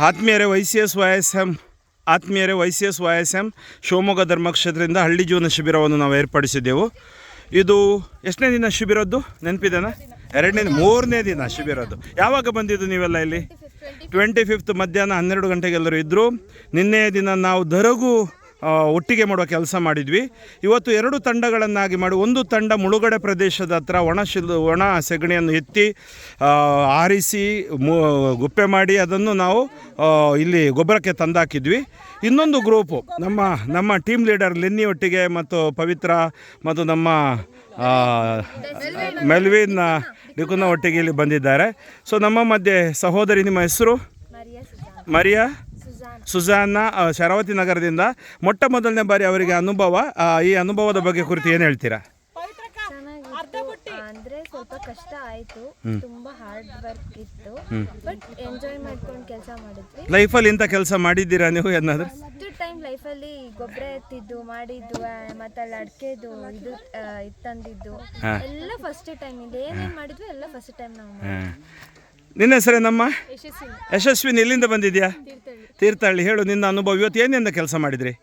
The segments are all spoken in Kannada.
ಆತ್ಮೀಯರೇ YCS ಶಿವಮೊಗ್ಗ ಧರ್ಮಕ್ಷೇತ್ರದಿಂದ ಹಳ್ಳಿ ಜೀವನ ಶಿಬಿರವನ್ನು ನಾವು ಏರ್ಪಡಿಸಿದ್ದೆವು. ಇದು ಎಷ್ಟನೇ ದಿನ ಶಿಬಿರದ್ದು ನೆನಪಿದೆನಾ? ಮೂರನೇ ದಿನ ಶಿಬಿರದ್ದು. ಯಾವಾಗ ಬಂದಿದ್ದು ನೀವೆಲ್ಲ ಇಲ್ಲಿ? 25th ಮಧ್ಯಾಹ್ನ 12 ಗಂಟೆಗೆ ಎಲ್ಲರೂ ಇದ್ದರು. ನಿನ್ನೆಯ ದಿನ ನಾವು ದರಗು ಒಟ್ಟಿಗೆ ಮಾಡುವ ಕೆಲಸ ಮಾಡಿದ್ವಿ. ಇವತ್ತು 2 ತಂಡಗಳನ್ನಾಗಿ ಮಾಡಿ, ಒಂದು ತಂಡ ಮುಳುಗಡೆ ಪ್ರದೇಶದ ಹತ್ರ ಒಣ ಸೆಗಣಿಯನ್ನು ಎತ್ತಿ ಆರಿಸಿ ಗುಪ್ಪೆ ಮಾಡಿ ಅದನ್ನು ನಾವು ಇಲ್ಲಿ ಗೊಬ್ಬರಕ್ಕೆ ತಂದಾಕಿದ್ವಿ. ಇನ್ನೊಂದು ಗ್ರೂಪು ನಮ್ಮ ಟೀಮ್ ಲೀಡರ್ ಲೆನ್ನಿ ಒಟ್ಟಿಗೆ ಮತ್ತು ಪವಿತ್ರ ಮತ್ತು ನಮ್ಮ ಮೆಲ್ವಿನ್ ಡಿಕುನ ಒಟ್ಟಿಗೆ ಇಲ್ಲಿ ಬಂದಿದ್ದಾರೆ. ಸೊ ನಮ್ಮ ಮಧ್ಯೆ ಸಹೋದರಿ, ನಿಮ್ಮ ಹೆಸರು? ಮರಿಯಾ ಸುಜಾನ, ಶರಾವತಿ ನಗರದಿಂದ. ಮೊಟ್ಟ ಮೊದಲನೇ ಬಾರಿ ಅವರಿಗೆ ಅನುಭವ. ಈ ಅನುಭವದ ಬಗ್ಗೆ ಕುರಿತು ಏನು ಹೇಳ್ತೀರಾ? ಅಂದ್ರೆ ಸ್ವಲ್ಪ ಕಷ್ಟ ಆಯ್ತು, ತುಂಬಾ ಹಾರ್ಡ್ ವರ್ಕ್ ಇತ್ತು, ಬಟ್ ಎಂಜಾಯ್ ಮಾಡ್ಕೊಂಡು ಕೆಲಸ ಮಾಡಿದ್ವಿ. ಲೈಫಲ್ಲಿ ಇಂಥ ಕೆಲಸ ಮಾಡಿದ್ದೀರಾ ನೀವು ಏನಾದ್ರು? ಫಸ್ಟ್ ಟೈಮ್ ಲೈಫಲ್ಲಿ ಗೊಬ್ಬರ ಎತ್ತಿದ್ದು ಮಾಡಿದ್ದು, ಮತ್ತೆ ಅಲ್ಲಿ ಅಡಿಕೆದು ಇದು ತಂದಿದ್ದು ಎಲ್ಲ ಫಸ್ಟ್ ಟೈಮ್. ಇದು ಏನೇನು ಮಾಡಿದ್ವಿ ಎಲ್ಲ ಫಸ್ಟ್ ಟೈಮ್ ನಾವು. ನಿನ್ನ ಹೆಸರೇನಮ್ಮ? ಯಶಸ್ವಿನಿ. ಎಲ್ಲಿಂದ ಬಂದಿದ್ಯಾ? ತೀರ್ಥಹಳ್ಳಿ. ಹೇಳು ನಿನ್ನ ಅನುಭವ. ಇವತ್ತು ಏನಿಂದ ಕೆಲಸ ಮಾಡಿದ್ರಿ?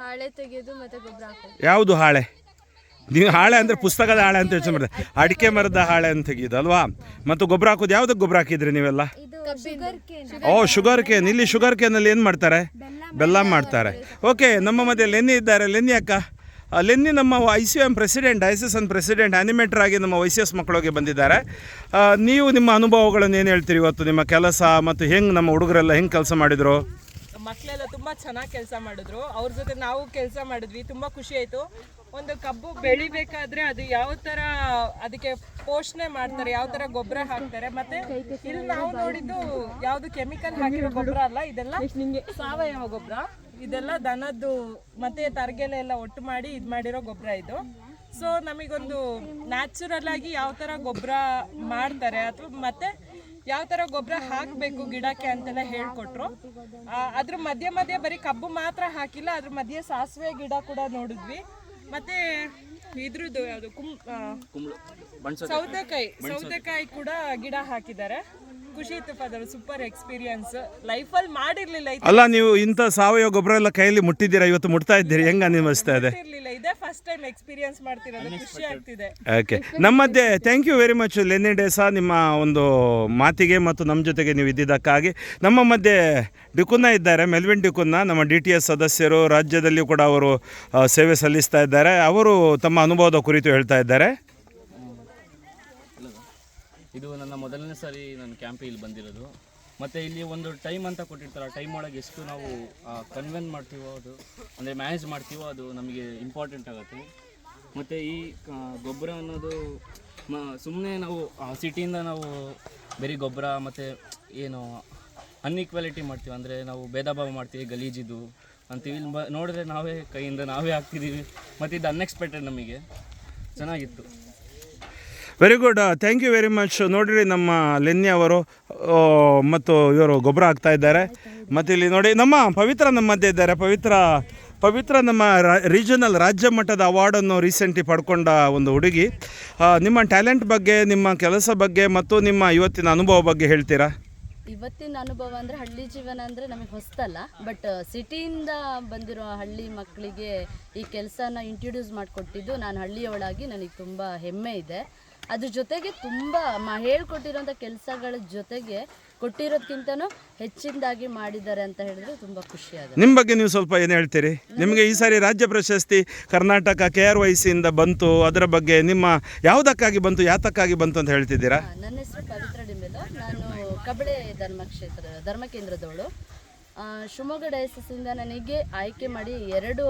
ಹಾಳೆ ತೆಗೆಯೋದು ಮತ್ತೆ ಗೊಬ್ಬರ ಹಾಕೋದು. ಯಾವುದು ಹಾಳೆ? ನೀವು ಹಾಳೆ ಅಂದರೆ ಪುಸ್ತಕದ ಹಾಳೆ ಅಂತ ಯೋಚನೆ ಮಾಡಿದೆ. ಅಡಿಕೆ ಮರದ ಹಾಳೆ ಅಂತ ತೆಗೆಯೋದು ಅಲ್ವಾ? ಮತ್ತು ಗೊಬ್ಬರ ಹಾಕೋದು ಯಾವುದಕ್ಕೆ ಗೊಬ್ಬರ ಹಾಕಿದ್ರಿ ನೀವೆಲ್ಲ? Sugar cane. ಇಲ್ಲಿ ಶುಗರ್ ಕೇನಲ್ಲಿ ಏನು ಮಾಡ್ತಾರೆ? ಬೆಲ್ಲ ಮಾಡ್ತಾರೆ. ಓಕೆ, ನಮ್ಮ ಮಧ್ಯೆ ಲೆನ್ನಿ ಇದ್ದಾರೆ. ಲೆನ್ನಿ ಅಕ್ಕ. ಲೆನ್ನಿ ನಮ್ಮ ICM president, ICSN president, animator ಆಗಿ ನಮ್ಮ YCS ಮಕ್ಕಳಿಗೆ ಬಂದಿದ್ದಾರೆ. ನೀವು ನಿಮ್ಮ ಅನುಭವಗಳನ್ನು ಏನು ಹೇಳ್ತೀರಿ ಇವತ್ತು? ನಿಮ್ಮ ಕೆಲಸ ಮತ್ತು ಹೆಂಗೆ ನಮ್ಮ ಹುಡುಗರೆಲ್ಲ ಹೆಂಗೆ ಕೆಲಸ ಮಾಡಿದರು? ಮಕ್ಕಳೆಲ್ಲ ತುಂಬ ಚೆನ್ನಾಗಿ ಕೆಲಸ ಮಾಡಿದ್ರು. ಅವ್ರ ಜೊತೆ ನಾವು ಕೆಲಸ ಮಾಡಿದ್ವಿ. ತುಂಬ ಖುಷಿ ಆಯಿತು. ಒಂದು ಕಬ್ಬು ಬೆಳಿಬೇಕಾದ್ರೆ ಅದು ಯಾವ ಥರ ಅದಕ್ಕೆ ಪೋಷಣೆ ಮಾಡ್ತಾರೆ, ಯಾವ ಥರ ಗೊಬ್ಬರ ಹಾಕ್ತಾರೆ. ಮತ್ತು ಇಲ್ಲಿ ನಾವು ನೋಡಿದ್ದು ಯಾವುದು ಕೆಮಿಕಲ್ ಹಾಕಿರೋ ಗೊಬ್ಬರ ಅಲ್ಲ, ಇದೆಲ್ಲ ಸಾವಯವ ಗೊಬ್ಬರ. ಇದೆಲ್ಲ ದನದ್ದು ಮತ್ತು ತರಗೆಲೆ ಎಲ್ಲ ಒಟ್ಟು ಮಾಡಿ ಇದು ಮಾಡಿರೋ ಗೊಬ್ಬರ ಇದು. ಸೊ ನಮಗೊಂದು ನ್ಯಾಚುರಲ್ ಆಗಿ ಯಾವ ಥರ ಗೊಬ್ಬರ ಮಾಡ್ತಾರೆ ಅಥವಾ ಮತ್ತೆ ಯಾವ ಥರ ಗೊಬ್ಬರ ಹಾಕಬೇಕು ಗಿಡಕ್ಕೆ ಅಂತೆಲ್ಲ ಹೇಳ್ಕೊಟ್ರು. ಅದ್ರ ಮಧ್ಯೆ ಬರೀ ಕಬ್ಬು ಮಾತ್ರ ಹಾಕಿಲ್ಲ, ಅದ್ರ ಮಧ್ಯೆ ಸಾಸಿವೆ ಗಿಡ ಕೂಡ ನೋಡಿದ್ವಿ. ಮತ್ತೆ ಇದ್ರದ್ದು ಯಾವುದು ಸೌತೆಕಾಯಿ ಕೂಡ ಗಿಡ ಹಾಕಿದ್ದಾರೆ. ಖುಷಿ ಇತ್ತು ಫಾದರ್. Super experience. ಲೈಫಲ್ಲಿ ಮಾಡಿರ್ಲಿಲ್ಲ. ಅಲ್ಲ, ನೀವು ಇಂಥ ಸಾವಯವ ಗೊಬ್ಬರ ಎಲ್ಲ ಕೈಯಲ್ಲಿ ಮುಟ್ಟಿದ್ದೀರಾ, ಇವತ್ತು ಮುಟ್ತಾ ಇದ್ದೀರಿ, ಹೆಂಗೆ ಅನಿಸ್ತಾ ಇದೆ? ಇದೇ ಫಸ್ಟ್ ಟೈಮ್ ಎಕ್ಸ್ಪೀರಿಯನ್ಸ್ ಮಾಡ್ತಿರೋದು. ಖುಷಿ ಆಗ್ತಿದೆ. ಓಕೆ, ನಮ್ಮದೇ ಥ್ಯಾಂಕ್ ಯು ವೆರಿ ಮಚ್ ಲೆನ್ನಿ ಡೇಸಾ, ನಿಮ್ಮ ಒಂದು ಮಾತಿಗೆ ಮತ್ತು ನಮ್ಮ ಜೊತೆಗೆ ನೀವು ಇದ್ದಿದ್ದಕ್ಕಾಗಿ. ನಮ್ಮ ಮಧ್ಯೆ ಡಿಕುನ್ನ ಇದ್ದಾರೆ, ಮೆಲ್ವಿನ್ ಡಿಕುನ್ನ, ನಮ್ಮ DTS ಸದಸ್ಯರು. ರಾಜ್ಯದಲ್ಲಿಯೂ ಕೂಡ ಅವರು ಸೇವೆ ಸಲ್ಲಿಸ್ತಾ ಇದ್ದಾರೆ. ಅವರು ತಮ್ಮ ಅನುಭವದ ಕುರಿತು ಹೇಳ್ತಾ ಇದ್ದಾರೆ. ಇದು ನನ್ನ ಮೊದಲನೇ ಸಾರಿ ನಾನು ಕ್ಯಾಂಪಿಗೆ ಇಲ್ಲಿ ಬಂದಿರೋದು. ಮತ್ತು ಇಲ್ಲಿ ಒಂದು ಟೈಮ್ ಅಂತ ಕೊಟ್ಟಿರ್ತಾರೆ. ಆ ಟೈಮ್ ಒಳಗೆ ಎಷ್ಟು ನಾವು ಕನ್ವೆನ್ ಮಾಡ್ತೀವೋ, ಅದು ಅಂದರೆ ಮ್ಯಾನೇಜ್ ಮಾಡ್ತೀವೋ ಅದು ನಮಗೆ ಇಂಪಾರ್ಟೆಂಟ್ ಆಗುತ್ತೆ. ಮತ್ತು ಈ ಗೊಬ್ಬರ ಅನ್ನೋದು ಸುಮ್ಮನೆ ನಾವು ಸಿಟಿಯಿಂದ ನಾವು ಬರೀ ಗೊಬ್ಬರ ಮತ್ತು ಏನು ಅನ್ಇಕ್ವಾಲಿಟಿ ಮಾಡ್ತೀವಿ, ಅಂದರೆ ನಾವು ಭೇದ ಭಾವ ಮಾಡ್ತೀವಿ, ಗಲೀಜಿದು ಅಂತೀವಿ. ಇಲ್ಲಿ ನೋಡಿದ್ರೆ ನಾವೇ ಕೈಯಿಂದ ನಾವೇ ಹಾಕ್ತಿದ್ದೀವಿ. ಮತ್ತು ಇದು ಅನ್ಎಕ್ಸ್ಪೆಕ್ಟೆಡ್, ನಮಗೆ ಚೆನ್ನಾಗಿತ್ತು. Very good, thank you very much. ನೋಡಿರಿ, ನಮ್ಮ ಲೆನ್ನಿ ಅವರು ಮತ್ತು ಇವರು ಗೊಬ್ಬರ ಹಾಕ್ತಾ ಇದ್ದಾರೆ. ಮತ್ತು ಇಲ್ಲಿ ನೋಡಿ ನಮ್ಮ ಪವಿತ್ರ ನಮ್ಮ ಮಧ್ಯೆ ಇದ್ದಾರೆ. ಪವಿತ್ರ ನಮ್ಮ ರೀಜನಲ್ ರಾಜ್ಯ ಮಟ್ಟದ ಅವಾರ್ಡನ್ನು ರೀಸೆಂಟ್ಲಿ ಪಡ್ಕೊಂಡ ಒಂದು ಹುಡುಗಿ. ನಿಮ್ಮ ಟ್ಯಾಲೆಂಟ್ ಬಗ್ಗೆ, ನಿಮ್ಮ ಕೆಲಸ ಬಗ್ಗೆ ಮತ್ತು ನಿಮ್ಮ ಇವತ್ತಿನ ಅನುಭವ ಬಗ್ಗೆ ಹೇಳ್ತೀರಾ? ಇವತ್ತಿನ ಅನುಭವ ಅಂದರೆ ಹಳ್ಳಿ ಜೀವನ ಅಂದರೆ ನಮಗೆ ಹೊಸ್ತಲ್ಲ, ಬಟ್ ಸಿಟಿಯಿಂದ ಬಂದಿರೋ ಹಳ್ಳಿ ಮಕ್ಕಳಿಗೆ ಈ ಕೆಲಸನ ಇಂಟ್ರೊಡ್ಯೂಸ್ ಮಾಡಿಕೊಟ್ಟಿದ್ದು ನಾನು ಹಳ್ಳಿಯವಳಾಗಿ ನನಗೆ ತುಂಬ ಹೆಮ್ಮೆ ಇದೆ. ಅದ್ರ ಜೊತೆಗೆ ತುಂಬ ಹೇಳ್ಕೊಟ್ಟಿರೋಂಥ ಕೆಲಸಗಳ ಜೊತೆಗೆ ಕೊಟ್ಟಿರೋದಕ್ಕಿಂತನೂ ಹೆಚ್ಚಿನದಾಗಿ ಮಾಡಿದ್ದಾರೆ ಅಂತ ಹೇಳಿದ್ರೆ ತುಂಬ ಖುಷಿಯಾಗುತ್ತೆ. ನಿಮ್ಮ ಬಗ್ಗೆ ನೀವು ಸ್ವಲ್ಪ ಏನು ಹೇಳ್ತೀರಿ? ನಿಮಗೆ ಈ ಸಾರಿ ರಾಜ್ಯ ಪ್ರಶಸ್ತಿ ಕರ್ನಾಟಕ KRYCಯಿಂದ ಬಂತು, ಅದರ ಬಗ್ಗೆ ನಿಮ್ಮ ಯಾವುದಕ್ಕಾಗಿ ಬಂತು, ಯಾತಕ್ಕಾಗಿ ಬಂತು ಅಂತ ಹೇಳ್ತಿದ್ದೀರಾ? ನನ್ನ ಹೆಸರು ಪವಿತ್ರ ಡಿಂಬೆಲು. ನಾನು ಕಬಳೆ ಧರ್ಮ ಕೇಂದ್ರದವಳು. ಶಿವಮೊಗ್ಗ ಡಯಸಿಸಿಂದ ನನಗೆ ಆಯ್ಕೆ ಮಾಡಿ 2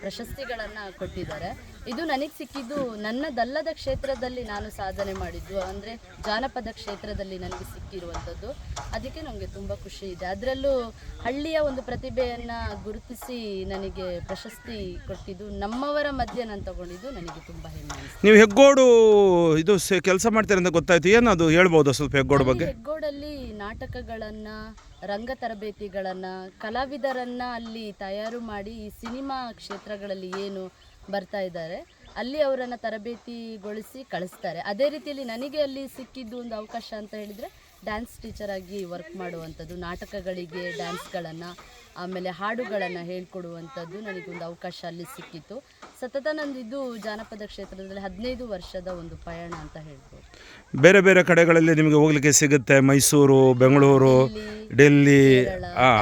ಪ್ರಶಸ್ತಿಗಳನ್ನು ಕೊಟ್ಟಿದ್ದಾರೆ. ಇದು ನನಗೆ ಸಿಕ್ಕಿದ್ದು ನನ್ನದಲ್ಲದ ಕ್ಷೇತ್ರದಲ್ಲಿ ನಾನು ಸಾಧನೆ ಮಾಡಿದ್ದು, ಅಂದರೆ ಜಾನಪದ ಕ್ಷೇತ್ರದಲ್ಲಿ ನನಗೆ ಸಿಕ್ಕಿರುವಂಥದ್ದು. ಅದಕ್ಕೆ ನನಗೆ ತುಂಬ ಖುಷಿ ಇದೆ. ಅದರಲ್ಲೂ ಹಳ್ಳಿಯ ಒಂದು ಪ್ರತಿಭೆಯನ್ನು ಗುರುತಿಸಿ ನನಗೆ ಪ್ರಶಸ್ತಿ ಕೊಟ್ಟಿದ್ದು, ನಮ್ಮವರ ಮಧ್ಯೆ ನಾನು ತಗೊಂಡಿದ್ದು ನನಗೆ ತುಂಬ ಹೆಮ್ಮೆ. ನೀವು ಹೆಗ್ಗೋಡು ಇದು ಕೆಲಸ ಮಾಡ್ತೀರ ಅಂತ ಗೊತ್ತಾಯ್ತು, ಏನದು ಹೇಳ್ಬೋದು ಸ್ವಲ್ಪ ಹೆಗ್ಗೋಡು ಬಗ್ಗೆ? ಹೆಗ್ಗೋಡಲ್ಲಿ ನಾಟಕಗಳನ್ನು, ರಂಗ ತರಬೇತಿಗಳನ್ನು, ಕಲಾವಿದರನ್ನು ಅಲ್ಲಿ ತಯಾರು ಮಾಡಿ ಈ ಸಿನಿಮಾ ಕ್ಷೇತ್ರಗಳಲ್ಲಿ ಏನು ಬರ್ತಾ ಇದ್ದಾರೆ ಅಲ್ಲಿ ಅವರನ್ನು ತರಬೇತಿಗೊಳಿಸಿ ಕಳಿಸ್ತಾರೆ. ಅದೇ ರೀತಿಯಲ್ಲಿ ನನಗೆ ಅಲ್ಲಿ ಸಿಕ್ಕಿದ್ದು ಒಂದು ಅವಕಾಶ ಅಂತ ಹೇಳಿದರೆ ಡ್ಯಾನ್ಸ್ ಟೀಚರ್ ಆಗಿ ವರ್ಕ್ ಮಾಡುವಂಥದ್ದು, ನಾಟಕಗಳಿಗೆ ಡ್ಯಾನ್ಸ್ಗಳನ್ನು ಆಮೇಲೆ ಹಾಡುಗಳನ್ನು ಹೇಳ್ಕೊಡುವಂಥದ್ದು ನನಗೊಂದು ಅವಕಾಶ ಅಲ್ಲಿ ಸಿಕ್ಕಿತ್ತು. ಸತತ ನಂದಿದ್ದು ಜಾನಪದ ಕ್ಷೇತ್ರದಲ್ಲಿ 15 ವರ್ಷದ ಒಂದು ಪಯಣ ಅಂತ ಹೇಳ್ಬೋದು. ಬೇರೆ ಬೇರೆ ಕಡೆಗಳಲ್ಲಿ ನಿಮಗೆ ಹೋಗ್ಲಿಕ್ಕೆ ಸಿಗುತ್ತೆ, ಮೈಸೂರು, ಬೆಂಗಳೂರು, ಡೆಲ್ಲಿ.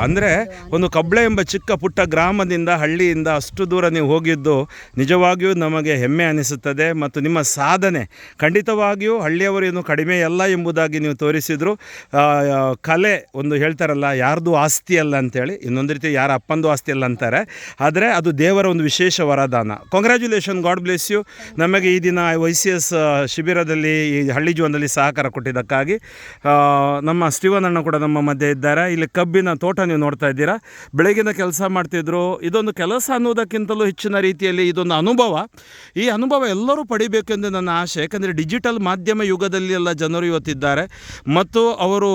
ಅಂದರೆ ಒಂದು ಕಬ್ಳೆ ಎಂಬ ಚಿಕ್ಕ ಪುಟ್ಟ ಗ್ರಾಮದಿಂದ, ಹಳ್ಳಿಯಿಂದ ಅಷ್ಟು ದೂರ ನೀವು ಹೋಗಿದ್ದು ನಿಜವಾಗಿಯೂ ನಮಗೆ ಹೆಮ್ಮೆ ಅನಿಸುತ್ತದೆ. ಮತ್ತು ನಿಮ್ಮ ಸಾಧನೆ ಖಂಡಿತವಾಗಿಯೂ ಹಳ್ಳಿಯವರೇನು ಕಡಿಮೆ ಅಲ್ಲ ಎಂಬುದಾಗಿ ನೀವು ತೋರಿಸಿದರು. ಕಲೆ ಒಂದು ಹೇಳ್ತಾರಲ್ಲ, ಯಾರ್ದು ಆಸ್ತಿ ಅಲ್ಲ ಅಂತೇಳಿ, ಇನ್ನೊಂದು ರೀತಿ ಯಾರ ಅಪ್ಪಂದು ಆಸ್ತಿ ಅಲ್ಲ ಅಂತಾರೆ, ಆದರೆ ಅದು ದೇವರ ಒಂದು ವಿಶೇಷ ವರದಾನ. Congratulation, God bless you. ನಮಗೆ ಈ ದಿನ YCS ಶಿಬಿರದಲ್ಲಿ, ಈ ಹಳ್ಳಿ ಜೀವನದಲ್ಲಿ ಸಹಕಾರ ಕೊಟ್ಟಿದ್ದಕ್ಕಾಗಿ. ನಮ್ಮ ಸ್ಟೀವನ್ ಅಣ್ಣ ಕೂಡ ನಮ್ಮ ಮಧ್ಯೆ ಇದ್ದಾರೆ. ಇಲ್ಲಿ ಕಬ್ಬಿನ ತೋಟ ನೀವು ನೋಡ್ತಾ ಇದ್ದೀರಾ. ಬೆಳಗಿನ ಕೆಲಸ ಮಾಡ್ತಿದ್ರು. ಇದೊಂದು ಕೆಲಸ ಅನ್ನೋದಕ್ಕಿಂತಲೂ ಹೆಚ್ಚಿನ ರೀತಿಯಲ್ಲಿ ಇದೊಂದು ಅನುಭವ. ಈ ಅನುಭವ ಎಲ್ಲರೂ ಪಡಿಬೇಕೆಂದು ನನ್ನ ಆಸೆ. ಯಾಕಂದರೆ ಡಿಜಿಟಲ್ ಮಾಧ್ಯಮ ಯುಗದಲ್ಲಿ ಎಲ್ಲ ಜನರು ಇವತ್ತಿದ್ದಾರೆ ಮತ್ತು ಅವರು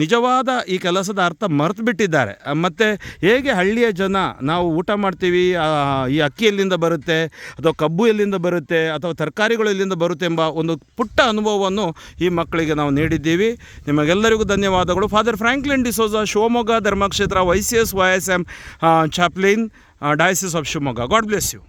ನಿಜವಾದ ಈ ಕೆಲಸದ ಅರ್ಥ ಮರೆತು ಬಿಟ್ಟಿದ್ದಾರೆ. ಮತ್ತು ಹೇಗೆ ಹಳ್ಳಿಯ ಜನ ನಾವು ಊಟ ಮಾಡ್ತೀವಿ, ಈ ಅಕ್ಕಿ ಎಲ್ಲಿಂದ ಬರುತ್ತೆ, ಅಥವಾ ಕಬ್ಬು ಎಲ್ಲಿಂದ ಬರುತ್ತೆ, ಅಥವಾ ತರಕಾರಿಗಳು ಎಲ್ಲಿಂದ ಬರುತ್ತೆ ಎಂಬ ಒಂದು ಪುಟ್ಟ ಅನುಭವವನ್ನು ಈ ಮಕ್ಕಳಿಗೆ ನಾವು ನೀಡಿದ್ದೀವಿ. ನಿಮಗೆಲ್ಲರಿಗೂ ಧನ್ಯವಾದಗಳು. ಫಾದರ್ ಫ್ರಾಂಕ್ಲಿನ್ ಡಿಸೋಜಾ, ಶಿವಮೊಗ್ಗ ಧರ್ಮಕ್ಷೇತ್ರ YCS YSM chaplain, diocese of Shivamogga. God bless you.